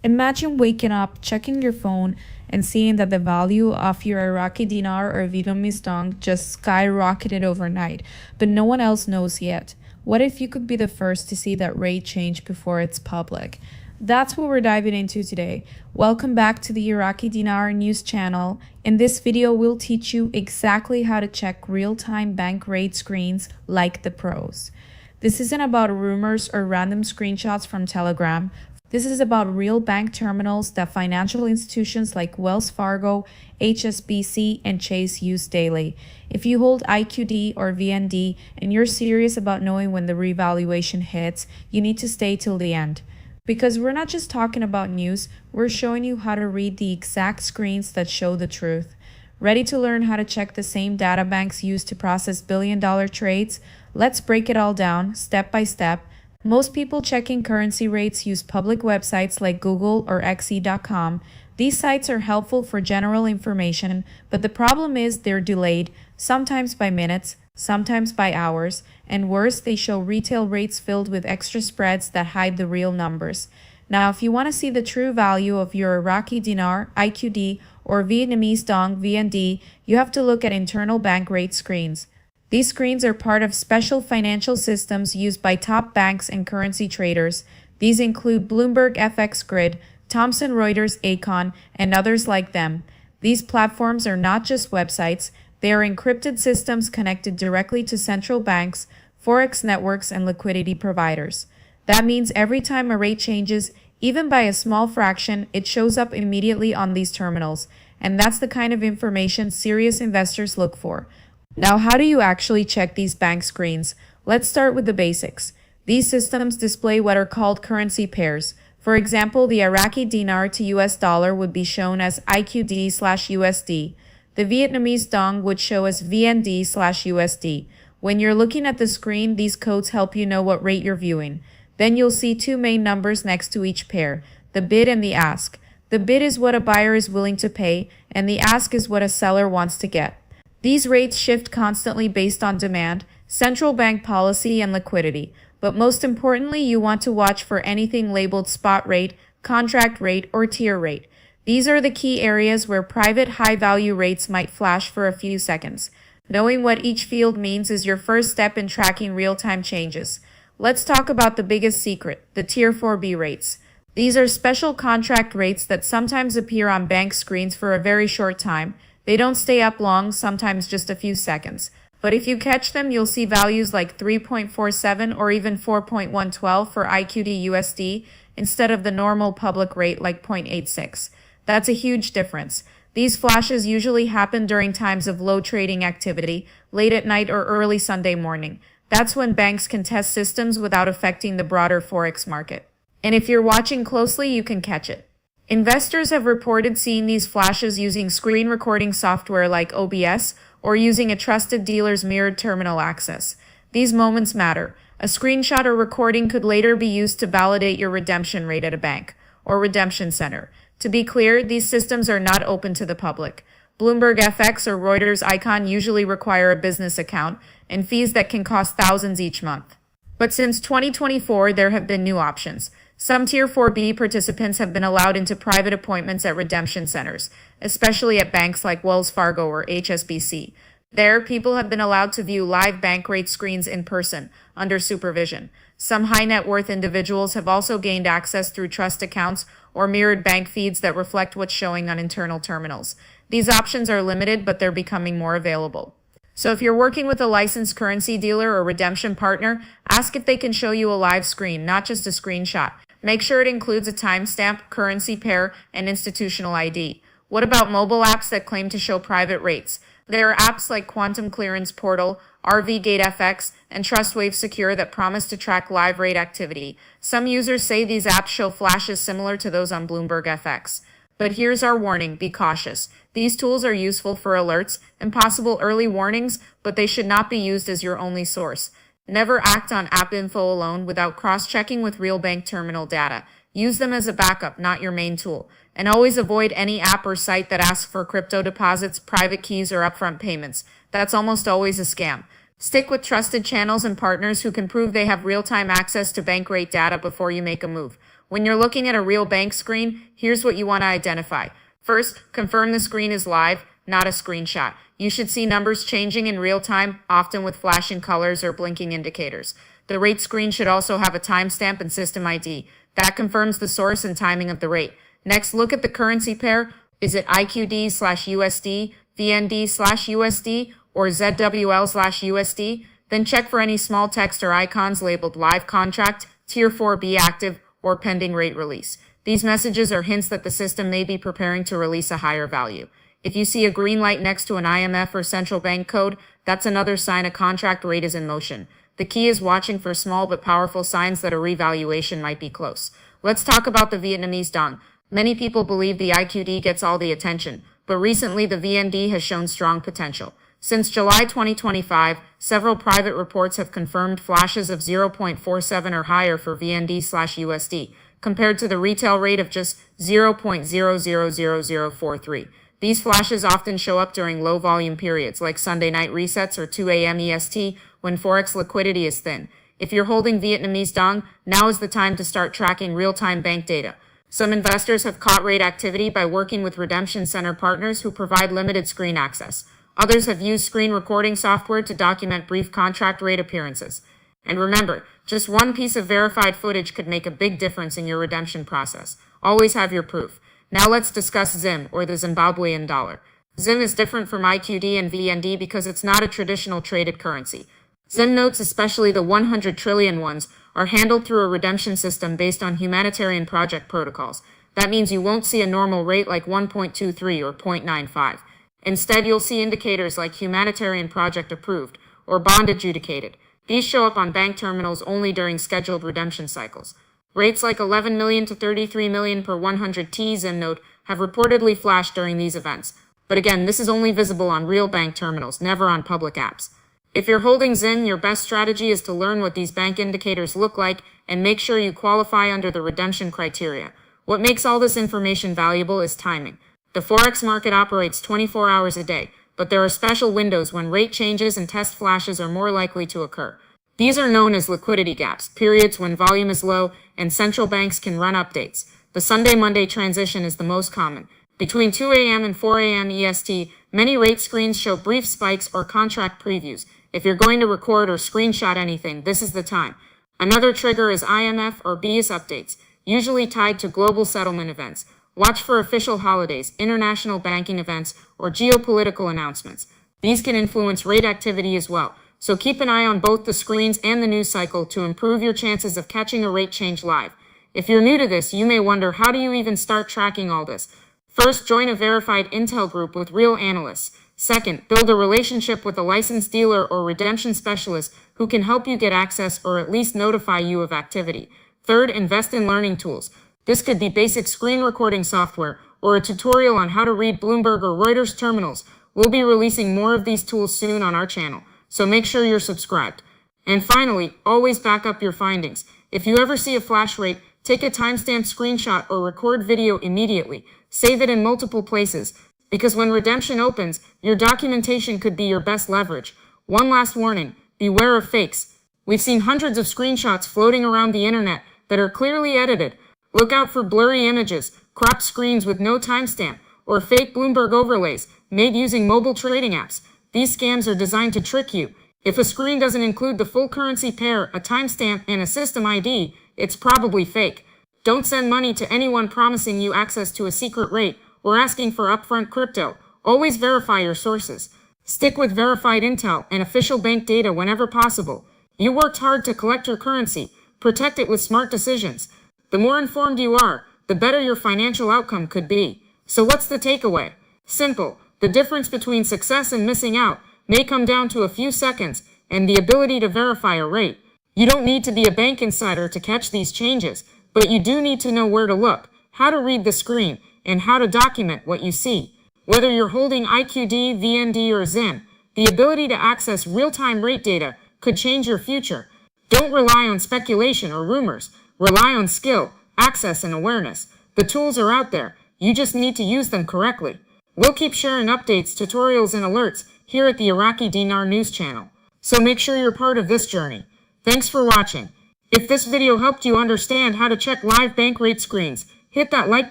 Imagine waking up, checking your phone, and seeing that the value of your Iraqi dinar or Vietnamese dong just skyrocketed overnight, but no one else knows yet. What if you could be the first to see that rate change before it's public? That's what we're diving into today. Welcome back to the Iraqi Dinar News channel. In this video, we'll teach you exactly how to check real-time bank rate screens like the pros. This isn't about rumors or random screenshots from Telegram. This is about real bank terminals that financial institutions like Wells Fargo, HSBC, and Chase use daily. If you hold IQD or VND and you're serious about knowing when the revaluation hits, you need to stay till the end. Because we're not just talking about news, we're showing you how to read the exact screens that show the truth. Ready to learn how to check the same data banks used to process billion-dollar trades? Let's break it all down, step by step. Most people checking currency rates use public websites like Google or xe.com. These sites are helpful for general information, but the problem is they're delayed, sometimes by minutes, sometimes by hours, and worse, they show retail rates filled with extra spreads that hide the real numbers. Now, if you want to see the true value of your Iraqi dinar, IQD, or Vietnamese dong, VND, you have to look at internal bank rate screens. These screens are part of special financial systems used by top banks and currency traders. These include Bloomberg FX Grid, Thomson Reuters Acon, and others like them. These platforms are not just websites, they are encrypted systems connected directly to central banks, forex networks, and liquidity providers. That means every time a rate changes, even by a small fraction, it shows up immediately on these terminals. And that's the kind of information serious investors look for. Now, how do you actually check these bank screens? Let's start with the basics. These systems display what are called currency pairs. For example, the Iraqi dinar to US dollar would be shown as IQD/USD. The Vietnamese dong would show as VND/USD. When you're looking at the screen, these codes help you know what rate you're viewing. Then you'll see two main numbers next to each pair, the bid and the ask. The bid is what a buyer is willing to pay, and the ask is what a seller wants to get. These rates shift constantly based on demand, central bank policy, and liquidity. But most importantly, you want to watch for anything labeled spot rate, contract rate, or tier rate. These are the key areas where private high-value rates might flash for a few seconds. Knowing what each field means is your first step in tracking real-time changes. Let's talk about the biggest secret, the Tier 4B rates. These are special contract rates that sometimes appear on bank screens for a very short time. They don't stay up long, sometimes just a few seconds. But if you catch them, you'll see values like 3.47 or even 4.112 for IQD USD instead of the normal public rate like 0.86. That's a huge difference. These flashes usually happen during times of low trading activity, late at night or early Sunday morning. That's when banks can test systems without affecting the broader forex market. And if you're watching closely, you can catch it. Investors have reported seeing these flashes using screen recording software like OBS or using a trusted dealer's mirrored terminal access. These moments matter. A screenshot or recording could later be used to validate your redemption rate at a bank or redemption center. To be clear, these systems are not open to the public. Bloomberg FX or Reuters Icon usually require a business account and fees that can cost thousands each month. But since 2024, there have been new options. Some Tier 4B participants have been allowed into private appointments at redemption centers, especially at banks like Wells Fargo or HSBC. There, people have been allowed to view live bank rate screens in person, under supervision. Some high net worth individuals have also gained access through trust accounts or mirrored bank feeds that reflect what's showing on internal terminals. These options are limited, but they're becoming more available. So if you're working with a licensed currency dealer or redemption partner, ask if they can show you a live screen, not just a screenshot. Make sure it includes a timestamp, currency pair, and institutional ID. What about mobile apps that claim to show private rates? There are apps like Quantum Clearance Portal, RVGate FX, and TrustWave Secure that promise to track live rate activity. Some users say these apps show flashes similar to those on Bloomberg FX. But here's our warning, be cautious. These tools are useful for alerts and possible early warnings, but they should not be used as your only source. Never act on app info alone without cross-checking with real bank terminal data. Use them as a backup, not your main tool. And always avoid any app or site that asks for crypto deposits, private keys, or upfront payments. That's almost always a scam. Stick with trusted channels and partners who can prove they have real-time access to bank rate data before you make a move. When you're looking at a real bank screen, here's what you want to identify. First, confirm the screen is live, not a screenshot. You should see numbers changing in real time, often with flashing colors or blinking indicators. The rate screen should also have a timestamp and system ID. That confirms the source and timing of the rate. Next, look at the currency pair. Is it IQD/USD, VND/USD, or ZWL/USD? Then check for any small text or icons labeled live contract, Tier 4B active, or pending rate release. These messages are hints that the system may be preparing to release a higher value. If you see a green light next to an IMF or central bank code, that's another sign a contract rate is in motion. The key is watching for small but powerful signs that a revaluation might be close. Let's talk about the Vietnamese dong. Many people believe the IQD gets all the attention, but recently the VND has shown strong potential. Since July 2025, several private reports have confirmed flashes of 0.47 or higher for VND/USD, compared to the retail rate of just 0.000043. These flashes often show up during low volume periods like Sunday night resets or 2 a.m. EST when forex liquidity is thin. If you're holding Vietnamese dong, now is the time to start tracking real-time bank data. Some investors have caught rate activity by working with redemption center partners who provide limited screen access. Others have used screen recording software to document brief contract rate appearances. And remember, just one piece of verified footage could make a big difference in your redemption process. Always have your proof. Now let's discuss ZIM, or the Zimbabwean dollar. ZIM is different from IQD and VND because it's not a traditional traded currency. ZIM notes, especially the 100 trillion ones, are handled through a redemption system based on humanitarian project protocols. That means you won't see a normal rate like 1.23 or 0.95. Instead, you'll see indicators like humanitarian project approved or bond adjudicated. These show up on bank terminals only during scheduled redemption cycles. Rates like 11 million to 33 million per 100 T ZIM note have reportedly flashed during these events. But again, this is only visible on real bank terminals, never on public apps. If you're holding ZIM, your best strategy is to learn what these bank indicators look like and make sure you qualify under the redemption criteria. What makes all this information valuable is timing. The forex market operates 24 hours a day, but there are special windows when rate changes and test flashes are more likely to occur. These are known as liquidity gaps, periods when volume is low and central banks can run updates. The Sunday-Monday transition is the most common. Between 2 a.m. and 4 a.m. EST, many rate screens show brief spikes or contract previews. If you're going to record or screenshot anything, this is the time. Another trigger is IMF or BIS updates, usually tied to global settlement events. Watch for official holidays, international banking events, or geopolitical announcements. These can influence rate activity as well, so keep an eye on both the screens and the news cycle to improve your chances of catching a rate change live. If you're new to this, you may wonder, how do you even start tracking all this? First, join a verified intel group with real analysts. Second, build a relationship with a licensed dealer or redemption specialist who can help you get access or at least notify you of activity. Third, invest in learning tools. This could be basic screen recording software or a tutorial on how to read Bloomberg or Reuters terminals. We'll be releasing more of these tools soon on our channel, so make sure you're subscribed. And finally, always back up your findings. If you ever see a flash rate, take a timestamp screenshot or record video immediately. Save it in multiple places, because when redemption opens, your documentation could be your best leverage. One last warning, beware of fakes. We've seen hundreds of screenshots floating around the internet that are clearly edited. Look out for blurry images, cropped screens with no timestamp, or fake Bloomberg overlays made using mobile trading apps. These scams are designed to trick you. If a screen doesn't include the full currency pair, a timestamp, and a system ID, it's probably fake. Don't send money to anyone promising you access to a secret rate or asking for upfront crypto. Always verify your sources. Stick with verified intel and official bank data whenever possible. You worked hard to collect your currency. Protect it with smart decisions. The more informed you are, the better your financial outcome could be. So what's the takeaway? Simple. The difference between success and missing out may come down to a few seconds and the ability to verify a rate. You don't need to be a bank insider to catch these changes, but you do need to know where to look, how to read the screen, and how to document what you see. Whether you're holding IQD, VND, or ZIM, the ability to access real-time rate data could change your future. Don't rely on speculation or rumors. Rely on skill, access, and awareness. The tools are out there. You just need to use them correctly. We'll keep sharing updates, tutorials, and alerts here at the Iraqi Dinar News channel. So make sure you're part of this journey. Thanks for watching. If this video helped you understand how to check live bank rate screens, hit that like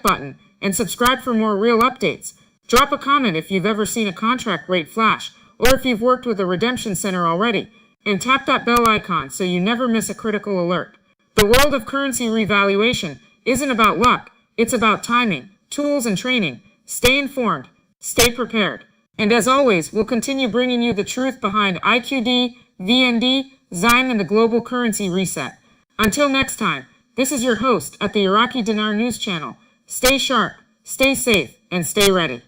button and subscribe for more real updates. Drop a comment if you've ever seen a contract rate flash, or if you've worked with a redemption center already, and tap that bell icon so you never miss a critical alert. The world of currency revaluation isn't about luck, it's about timing, tools, and training. Stay informed, stay prepared. And as always, we'll continue bringing you the truth behind IQD, VND, Zyme, and the global currency reset. Until next time, this is your host at the Iraqi Dinar News Channel. Stay sharp, stay safe, and stay ready.